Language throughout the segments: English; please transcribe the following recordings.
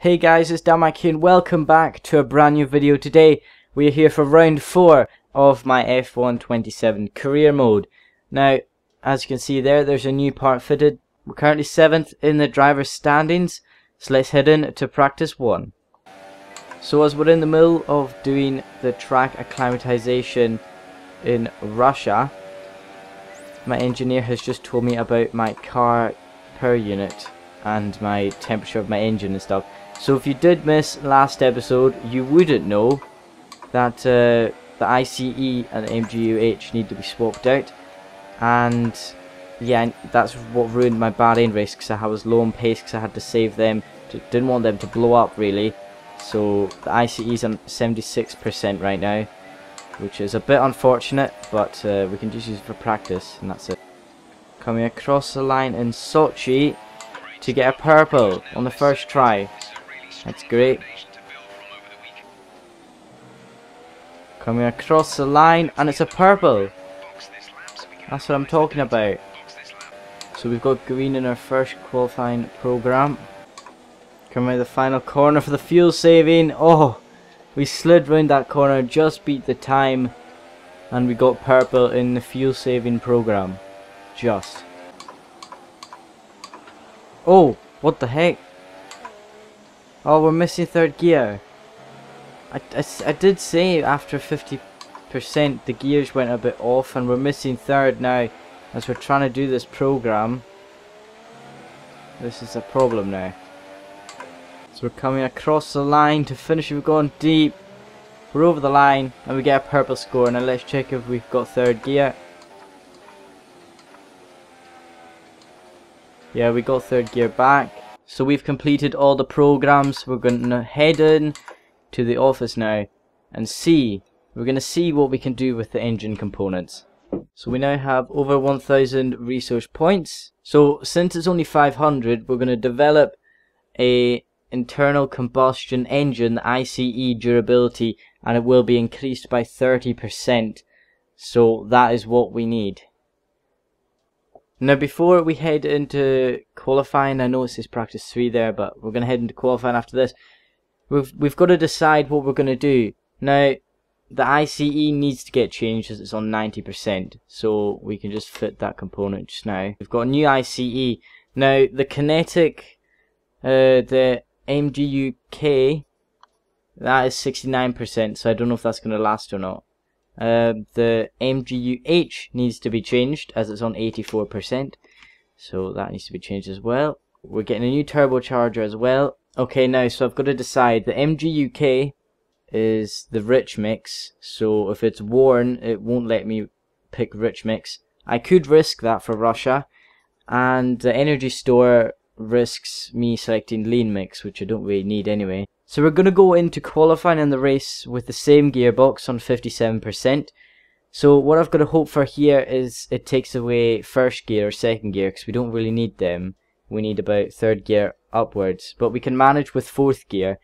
Hey guys, it's Dan here and welcome back to a brand new video. Today we are here for round 4 of my F1 27 career mode. Now, as you can see there's a new part fitted. We're currently 7th in the driver's standings, so let's head in to practice 1. So as we're in the middle of doing the track acclimatization in Russia, my engineer has just told me about my car power unit and my temperature of my engine and stuff. So if you did miss last episode, you wouldn't know that the ICE and the MGU-H need to be swapped out, and yeah, that's what ruined my Bahrain race, because I was low on pace because I had to save them, didn't want them to blow up really. So the ICE is on 76% right now, which is a bit unfortunate, but we can just use it for practice, and that's it. Coming across the line in Sochi to get a purple on the first try. That's great. Coming across the line and it's a purple. That's what I'm talking about. So we've got green in our first qualifying program. Coming out the final corner for the fuel saving. Oh, we slid round that corner, just beat the time, and we got purple in the fuel saving program. Just. Oh, what the heck? Oh, we're missing third gear. I did say after 50% the gears went a bit off, and we're missing third now as we're trying to do this program. This is a problem now. So we're coming across the line to finish. We've gone deep. We're over the line and we get a purple score. Now let's check if we've got third gear. Yeah, we got third gear back. So we've completed all the programs. We're going to head in to the office now and see. We're going to see what we can do with the engine components. So we now have over 1000 resource points. So since it's only 500, we're going to develop a internal combustion engine, the ICE durability, and it will be increased by 30%. So that is what we need. Now before we head into qualifying, I know it says practice 3 there, but we're going to head into qualifying after this. We've got to decide what we're going to do. Now the ICE needs to get changed as it's on 90%, so we can just fit that component just now. We've got a new ICE. Now the kinetic, the MGU-K, that is 69%, so I don't know if that's going to last or not. The MGU-H needs to be changed as it's on 84%, so that needs to be changed as well. We're getting a new turbocharger as well. Okay, now so I've got to decide. The MGU-K is the rich mix, so if it's worn it won't let me pick rich mix. I could risk that for Russia, and the energy store risks me selecting lean mix, which I don't really need anyway. So we're going to go into qualifying in the race with the same gearbox on 57%. So what I've got to hope for here is it takes away first gear or second gear, because we don't really need them. We need about third gear upwards, but we can manage with fourth gear.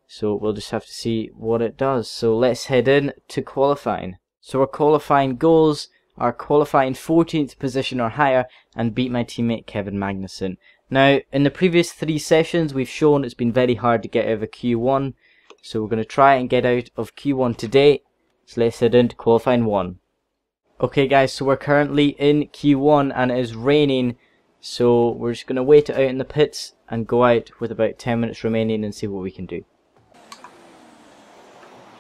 So we'll just have to see what it does. So let's head in to qualifying. So our qualifying goals are qualifying 14th position or higher and beat my teammate Kevin Magnussen. Now, in the previous 3 sessions, we've shown it's been very hard to get out of Q1, so we're going to try and get out of Q1 today. So let's head into qualifying 1. Okay guys, so we're currently in Q1 and it is raining, so we're just going to wait it out in the pits and go out with about 10 minutes remaining and see what we can do.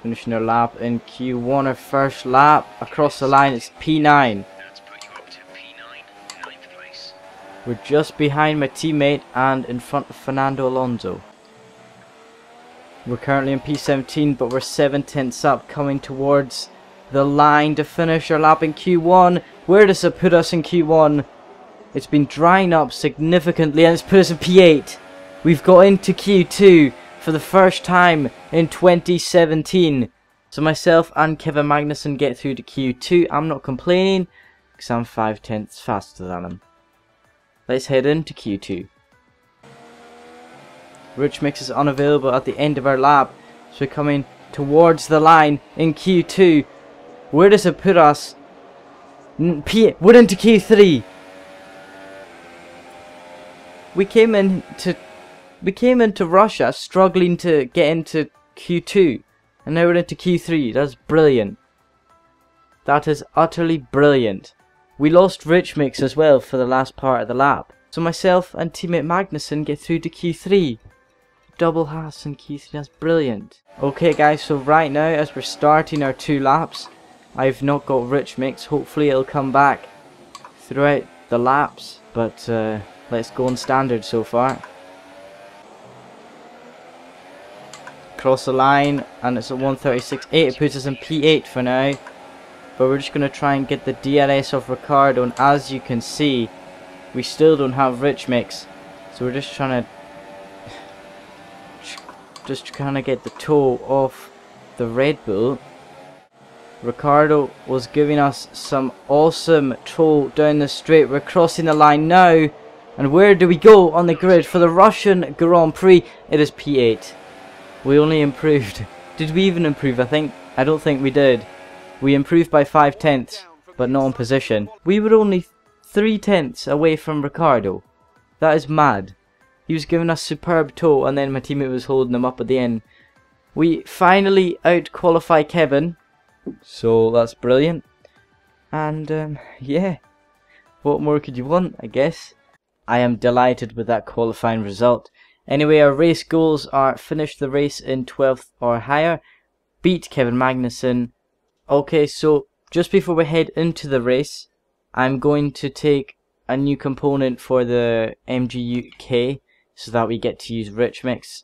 Finishing our lap in Q1, our first lap across the line, it's P9. We're just behind my teammate and in front of Fernando Alonso. We're currently in P17, but we're 7 tenths up, coming towards the line to finish our lap in Q1. Where does it put us in Q1? It's been drying up significantly and it's put us in P8. We've got into Q2 for the first time in 2017. So myself and Kevin Magnussen get through to Q2. I'm not complaining because I'm 5 tenths faster than him. Let's head into Q2. Rich mix is unavailable at the end of our lap, so we're coming towards the line in Q2. Where does it put us? We're into Q3. We came in to We came into Russia struggling to get into Q2, and now we're into Q3. That's brilliant. That is utterly brilliant. We lost Rich Mix as well for the last part of the lap. So myself and teammate Magnussen get through to Q3. Double Haas in Q3, that's brilliant. Okay guys, so right now as we're starting our 2 laps, I've not got Rich Mix. Hopefully it'll come back throughout the laps. But let's go on standard so far. Cross the line and it's at 136.8. It puts us in P8 for now. But we're just going to try and get the DRS of Ricardo, and as you can see, we still don't have Rich Mix. So we're just trying to get the toe off the Red Bull. Ricardo was giving us some awesome toe down the straight. We're crossing the line now. And where do we go on the grid for the Russian Grand Prix? It is P8. We only improved. Did we even improve? I don't think we did. We improved by 5 tenths, but not on position. We were only 3 tenths away from Ricardo. That is mad. He was giving us superb toe, and then my teammate was holding him up at the end. We finally out-qualify Kevin, so that's brilliant. And yeah, what more could you want, I guess? I am delighted with that qualifying result. Anyway, our race goals are finish the race in 12th or higher, beat Kevin Magnussen. Okay, so just before we head into the race, I'm going to take a new component for the MG UK so that we get to use Rich Mix.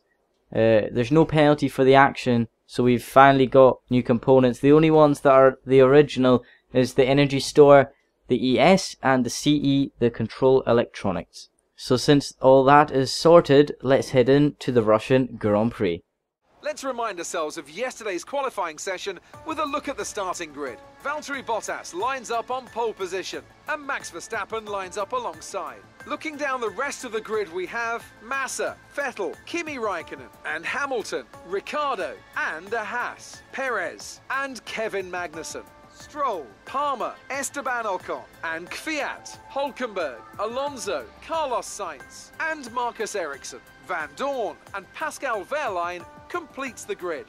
There's no penalty for the action, so we've finally got new components. The only ones that are the original is the Energy Store, the ES, and the CE, the Control Electronics. So since all that is sorted, let's head into the Russian Grand Prix. Let's remind ourselves of yesterday's qualifying session with a look at the starting grid. Valtteri Bottas lines up on pole position and Max Verstappen lines up alongside. Looking down the rest of the grid, we have Massa, Vettel, Kimi Raikkonen and Hamilton, Ricciardo and a Haas, Perez and Kevin Magnussen, Stroll, Palmer, Esteban Ocon and Kvyat, Hülkenberg, Alonso, Carlos Sainz and Marcus Ericsson. Van Dorn and Pascal Wehrlein completes the grid.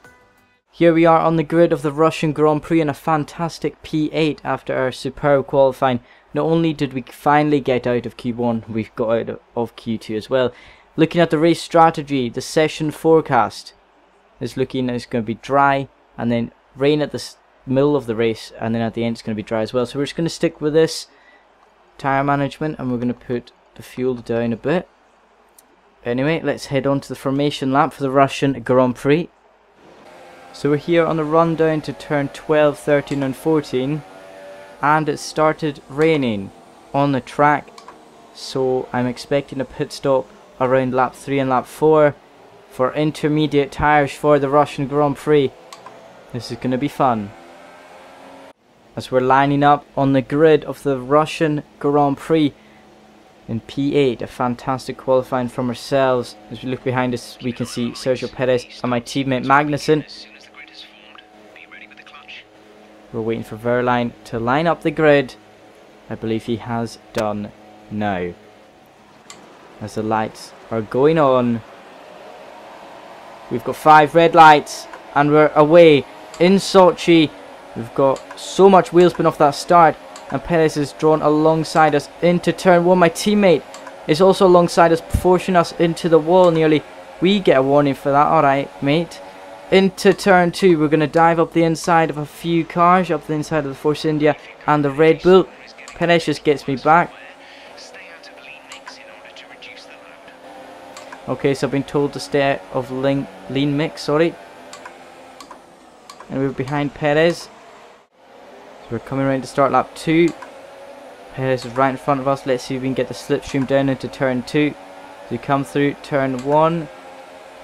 Here we are on the grid of the Russian Grand Prix in a fantastic P8 after our superb qualifying. Not only did we finally get out of Q1, we've got out of Q2 as well. Looking at the race strategy, the session forecast is looking as it's going to be dry and then rain at the middle of the race, and then at the end it's going to be dry as well. So we're just going to stick with this tyre management and we're going to put the fuel down a bit. Anyway, let's head on to the formation lap for the Russian Grand Prix. So we're here on the run down to turn 12, 13 and 14. And it started raining on the track. So I'm expecting a pit stop around lap 3 and lap 4 for intermediate tyres for the Russian Grand Prix. This is going to be fun. As we're lining up on the grid of the Russian Grand Prix in P8, a fantastic qualifying from ourselves. As we look behind us, we can see Sergio Perez and my teammate Magnussen. We're waiting for Wehrlein to line up the grid. I believe he has done now. As the lights are going on, we've got 5 red lights and we're away in Sochi. We've got so much wheel spin off that start. And Perez is drawn alongside us into turn 1. My teammate is also alongside us, forcing us into the wall nearly. We get a warning for that. Alright, mate. Into turn 2. We're going to dive up the inside of a few cars, up the inside of the Force India and the Red Bull. Perez just gets me back. Okay, so I've been told to stay out of lean mix, sorry. And we're behind Perez. We're coming around to start lap 2. Perez is right in front of us. Let's see if we can get the slipstream down into turn 2. So we come through turn 1.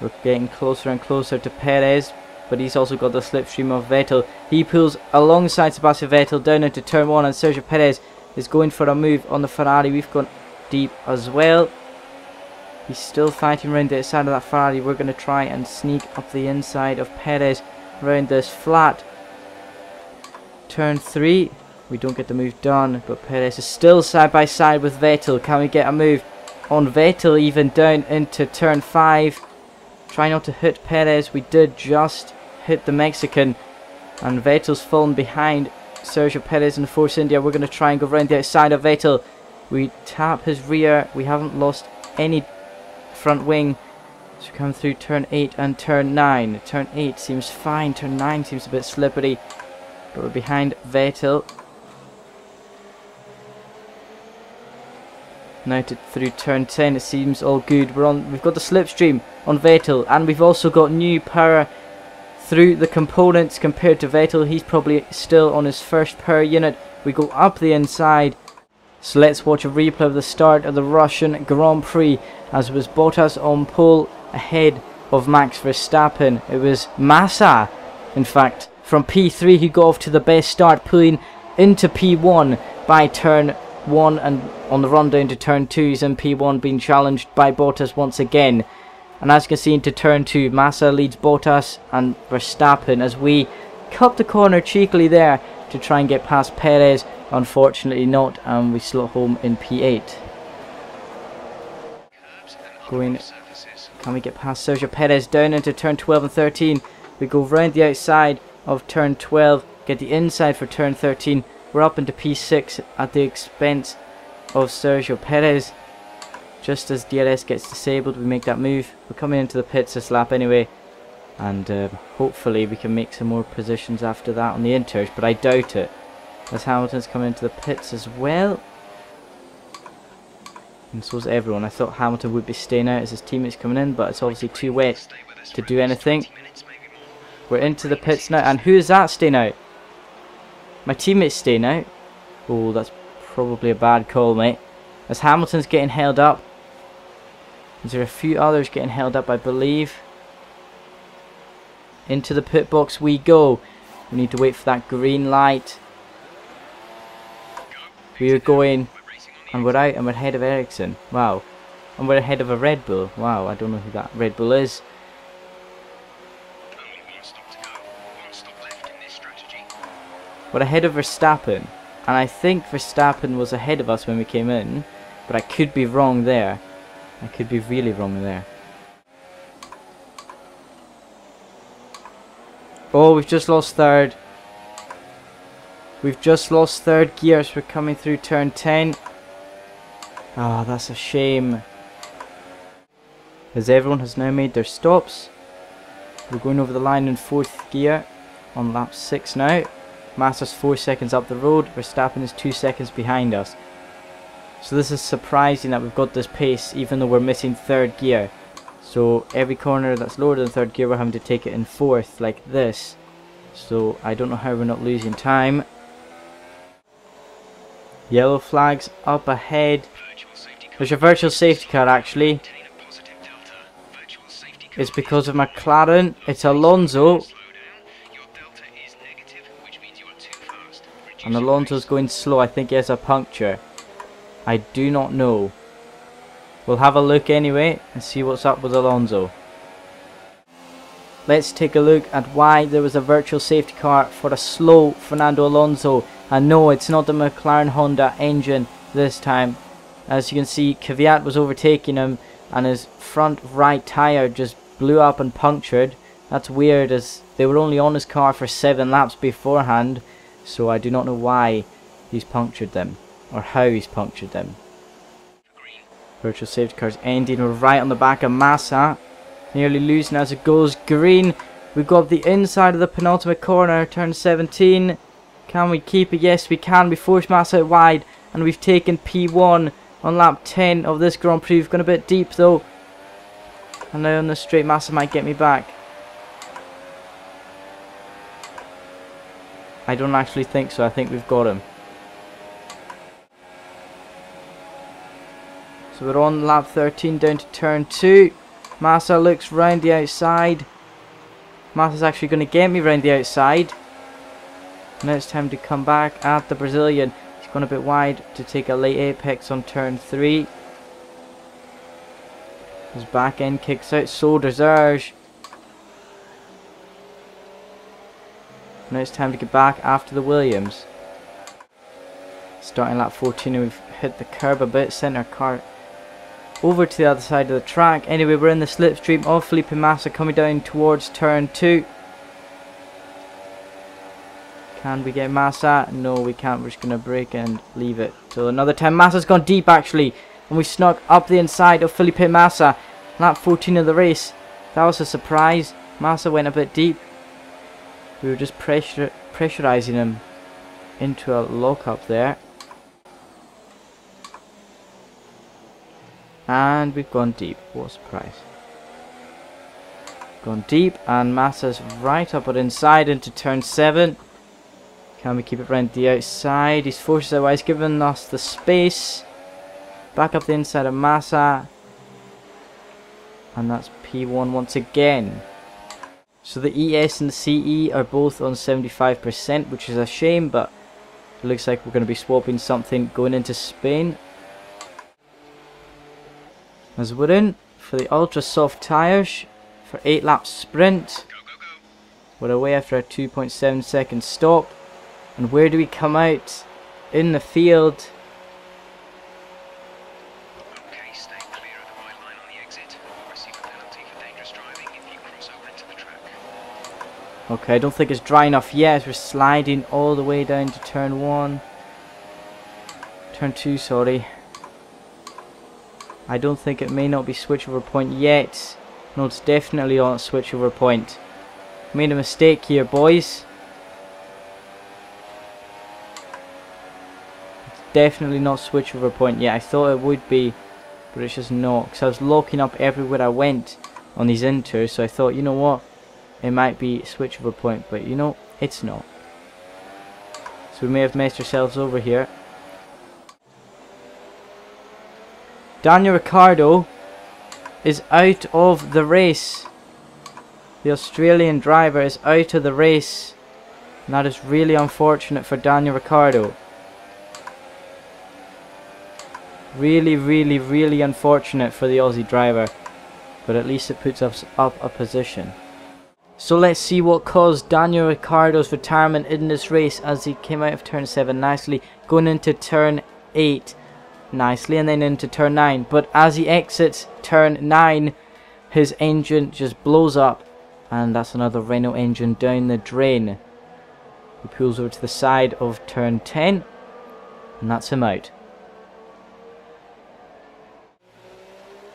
We're getting closer and closer to Perez, but he's also got the slipstream of Vettel. He pulls alongside Sebastian Vettel down into turn 1, and Sergio Perez is going for a move on the Ferrari. We've gone deep as well. He's still fighting around the outside of that Ferrari. We're going to try and sneak up the inside of Perez around this flat. Turn 3, we don't get the move done, but Perez is still side by side with Vettel. Can we get a move? on Vettel even down into turn 5. Try not to hit Perez. We did just hit the Mexican, and Vettel's fallen behind Sergio Perez in the Force India. We're going to try and go round the outside of Vettel. We tap his rear. We haven't lost any front wing. So we come through turn 8 and turn 9. Turn 8 seems fine. Turn 9 seems a bit slippery. But we're behind Vettel. Now through turn 10 it seems all good. We've got the slipstream on Vettel, and we've also got new power through the components compared to Vettel. He's probably still on his first power unit. We go up the inside. So let's watch a replay of the start of the Russian Grand Prix, as it was Bottas on pole ahead of Max Verstappen. It was Massa, in fact, from P3 who got off to the best start, pulling into P1 by turn 1, and on the run down to turn 2 he's in P1, being challenged by Bottas once again. And as you can see, into turn 2 Massa leads Bottas and Verstappen as we cut the corner cheekily there to try and get past Perez. Unfortunately not, and we slot home in P8. Can we get past Sergio Perez down into turn 12 and 13? We go round the outside of turn 12, get the inside for turn 13. We're up into P6 at the expense of Sergio Perez. Just as DRS gets disabled, we make that move. We're coming into the pits this lap anyway, and hopefully we can make some more positions after that on the inters, but I doubt it, as Hamilton's coming into the pits as well. And so's everyone. I thought Hamilton would be staying out as his teammates coming in, but it's obviously too wet to do anything. We're into the pits now, and who is that staying out? My teammate's staying out. Oh, that's probably a bad call, mate. As Hamilton's getting held up. Is there a few others getting held up, I believe. Into the pit box we go. We need to wait for that green light. We are going, and we're out, and we're ahead of Ericsson. Wow. And we're ahead of a Red Bull. Wow, I don't know who that Red Bull is. We're ahead of Verstappen, and I think Verstappen was ahead of us when we came in, but I could be wrong there. I could be really wrong there. Oh, we've just lost third. We've just lost third gear, so we're coming through turn 10. Ah, that's a shame. As everyone has now made their stops. We're going over the line in fourth gear on lap 6 now. Massa's 4 seconds up the road. Verstappen is 2 seconds behind us. So this is surprising that we've got this pace even though we're missing third gear. So every corner that's lower than third gear we're having to take it in fourth like this. So I don't know how we're not losing time. Yellow flags up ahead. There's a virtual safety car actually. It's because of McLaren. It's Alonso. And Alonso's going slow. I think he has a puncture. I do not know. We'll have a look anyway and see what's up with Alonso. Let's take a look at why there was a virtual safety car for a slow Fernando Alonso. And no, it's not the McLaren Honda engine this time. As you can see, Kvyat was overtaking him and his front right tyre just blew up and punctured. That's weird, as they were only on his car for 7 laps beforehand. So I do not know why he's punctured them, or how he's punctured them. Virtual safety car's ending. We're right on the back of Massa, nearly losing as it goes green. We've got the inside of the penultimate corner, turn 17. Can we keep it? Yes we can. We force Massa out wide, and we've taken P1 on lap 10 of this Grand Prix. We've gone a bit deep though, and now on the straight Massa might get me back. I don't actually think so. I think we've got him. So we're on lap 13 down to turn 2. Massa looks round the outside. Massa's actually going to get me round the outside. Now it's time to come back at the Brazilian. He's gone a bit wide to take a late apex on turn 3. His back end kicks out. So does ours. Now it's time to get back after the Williams. Starting lap 14 and we've hit the curb a bit, sent our car over to the other side of the track. Anyway, we're in the slipstream of Felipe Massa coming down towards turn 2. Can we get Massa? No, we can't. We're just going to brake and leave it. So another time. Massa's gone deep actually. And we snuck up the inside of Felipe Massa. Lap 14 of the race. That was a surprise. Massa went a bit deep. We were just pressurizing him into a lockup there. And we've gone deep. What a surprise. Gone deep, and Massa's right up but inside into turn 7. Can we keep it round the outside? He's forced it away. He's given us the space. Back up the inside of Massa. And that's P1 once again. So the ES and the CE are both on 75%, which is a shame, but it looks like we're going to be swapping something going into Spain. As we're in for the ultra soft tyres for 8 lap sprint. We're away after a 2.7 second stop. And where do we come out in the field? Okay, stay clear of the white line on the exit. You'll receive a penalty for dangerous driving if you cross over into the track. Okay, I don't think it's dry enough yet. We're sliding all the way down to turn 1. Turn 2, sorry. I don't think it may not be switchover point yet. No, it's definitely on switchover point. Made a mistake here, boys. It's definitely not switchover point yet. I thought it would be, but it's just not. Because I was locking up everywhere I went on these inters, so I thought, you know what? It might be switchover point, but you know, it's not. So we may have messed ourselves over here. Daniel Ricciardo is out of the race. The Australian driver is out of the race. And that is really unfortunate for Daniel Ricciardo. Really, really, really unfortunate for the Aussie driver. But at least it puts us up a position. So let's see what caused Daniel Ricciardo's retirement in this race as he came out of turn 7 nicely, going into turn 8. Nicely, and then into turn 9, but as he exits turn 9 his engine just blows up, and that's another Renault engine down the drain. He pulls over to the side of turn 10, and that's him out.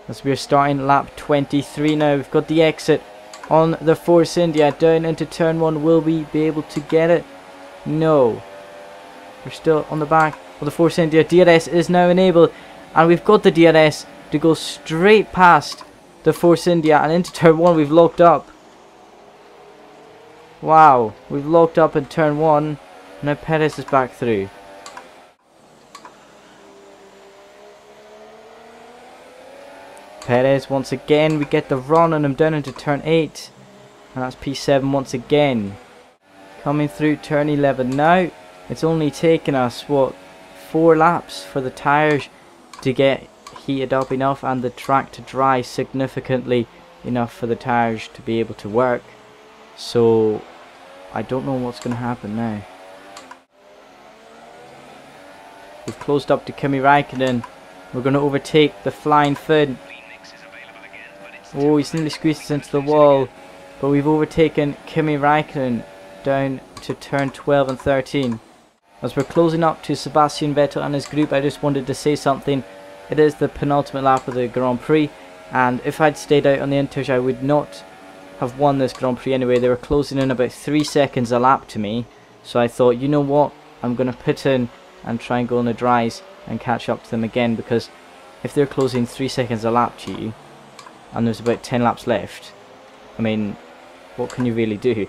As we're starting lap 23 now, we've got the exit on the Force India down into turn 1. Will we be able to get it? No, we're still on the back. The Force India DRS is now enabled, and we've got the DRS to go straight past the Force India and into turn 1. We've locked up. Wow, we've locked up in turn 1. Now Perez is back through. Perez once again, we get the run on him down into turn 8, and that's P7 once again. Coming through turn 11 now. It's only taken us, what, 4 laps for the tyres to get heated up enough and the track to dry significantly enough for the tyres to be able to work. So I don't know what's going to happen now. We've closed up to Kimi Raikkonen. We're going to overtake the Flying Finn. Oh, he's nearly squeezed us into the wall, but we've overtaken Kimi Raikkonen down to turn 12 and 13. As we're closing up to Sebastian Vettel and his group, I just wanted to say something. It is the penultimate lap of the Grand Prix, and if I'd stayed out on the inters, I would not have won this Grand Prix anyway. They were closing in about 3 seconds a lap to me, so I thought, you know what, I'm going to pit in and try and go on the dries and catch up to them again, because if they're closing 3 seconds a lap to you, and there's about 10 laps left, I mean, what can you really do?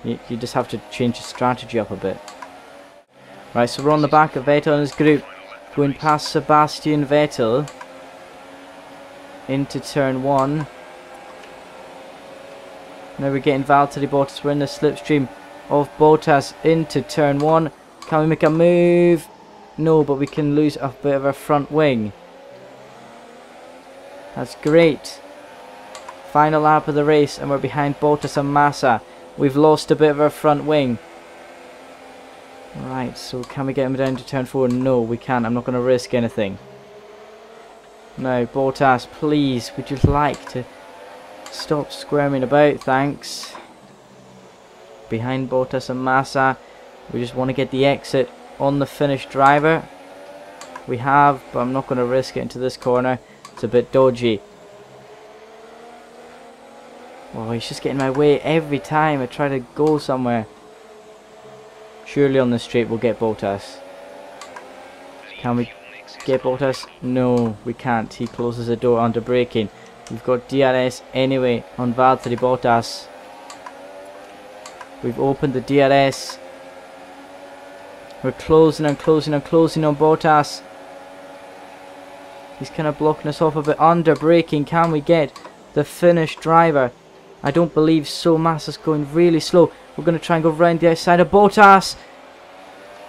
You just have to change the strategy up a bit. Right, so we're on the back of Vettel and his group, going past Sebastian Vettel into turn 1. Now we're getting Valtteri Bottas. We're in the slipstream of Bottas into turn 1. Can we make a move? No, but we can lose a bit of our front wing. That's great. Final lap of the race, and we're behind Bottas and Massa. We've lost a bit of our front wing. Right, so can we get him down to turn 4? No, we can't. I'm not going to risk anything. No, Bottas, please, would you like to stop squirming about? Thanks. Behind Bottas and Massa, we just want to get the exit on the Finnish driver. We have, but I'm not going to risk it into this corner. It's a bit dodgy. Oh, he's just getting in my way every time I try to go somewhere. Surely on the straight we'll get Bottas. Can we get Bottas? No, we can't. He closes the door under braking. We've got DRS anyway on Valtteri Bottas. We've opened the DRS. We're closing and closing and closing on Bottas. He's kind of blocking us off a bit. Under braking. Can we get the Finnish driver? I don't believe so. Massa's going really slow. We're going to try and go round the outside of Bottas.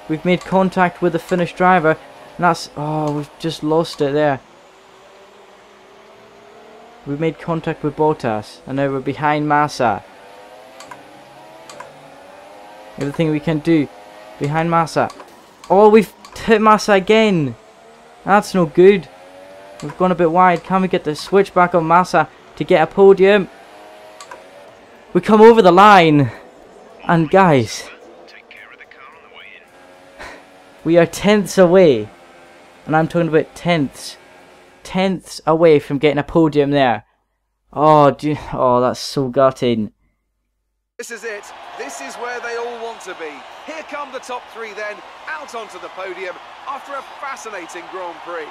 We've made contact with the Finnish driver. And that's... Oh, we've just lost it there. We've made contact with Bottas. And now we're behind Massa. Everything we can do. Behind Massa. Oh, we've hit Massa again. That's no good. We've gone a bit wide. Can we get the switch back on Massa to get a podium? We come over the line. And guys, we are tenths away. And I'm talking about tenths. Tenths away from getting a podium there. Oh, oh, that's so gutting. This is it. This is where they all want to be. Here come the top three then, out onto the podium after a fascinating Grand Prix.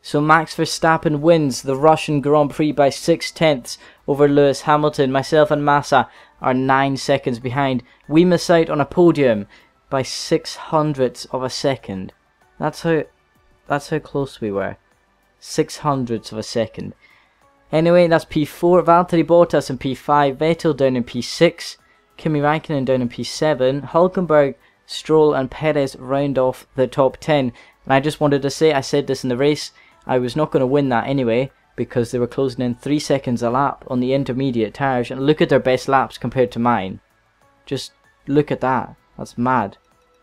So Max Verstappen wins the Russian Grand Prix by 6/10 over Lewis Hamilton. Myself and Massa are 9 seconds behind. We miss out on a podium by 600ths of a second. That's how close we were. 600ths of a second. Anyway, that's P4. Valtteri Bottas in P5. Vettel down in P6. Kimi Räikkönen down in P7. Hülkenberg, Stroll and Perez round off the top 10. And I just wanted to say, I said this in the race, I was not going to win that anyway, because they were closing in 3 seconds a lap on the intermediate tyres. And look at their best laps compared to mine. Just look at that. That's mad.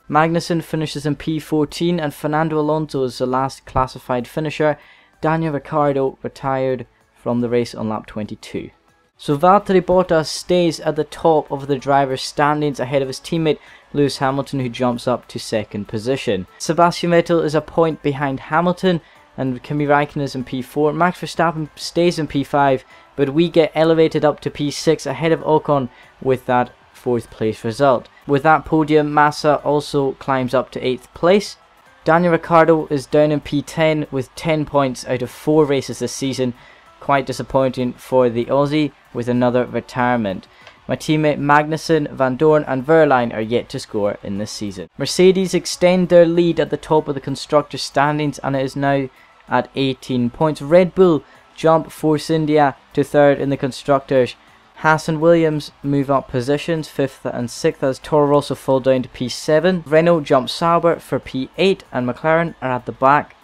Magnussen finishes in P14 and Fernando Alonso is the last classified finisher. Daniel Ricciardo retired from the race on lap 22. So Valtteri Bottas stays at the top of the driver's standings ahead of his teammate Lewis Hamilton, who jumps up to 2nd position. Sebastian Vettel is a point behind Hamilton and Kimi Räikkönen is in P4. Max Verstappen stays in P5, but we get elevated up to P6 ahead of Ocon with that 4th place result. With that podium, Massa also climbs up to 8th place. Daniel Ricciardo is down in P10 with 10 points out of 4 races this season. Quite disappointing for the Aussie with another retirement. My teammate Magnussen, Van Dorn and Verline are yet to score in this season. Mercedes extend their lead at the top of the constructors standings and it is now at 18 points. Red Bull jump Force India to 3rd in the constructors. Haas and Williams move up positions, 5th and 6th as Toro Rosso fall down to P7. Renault jump Sauber for P8 and McLaren are at the back.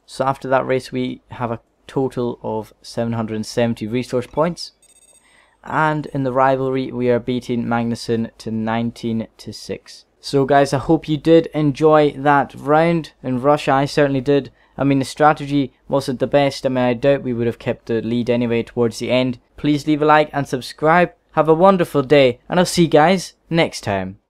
So after that race we have a total of 770 resource points. And in the rivalry we are beating Magnussen to 19-6. So guys, I hope you did enjoy that round in Russia. I certainly did. I mean, the strategy wasn't the best. I mean, I doubt we would have kept the lead anyway towards the end. Please leave a like and subscribe. Have a wonderful day and I'll see you guys next time.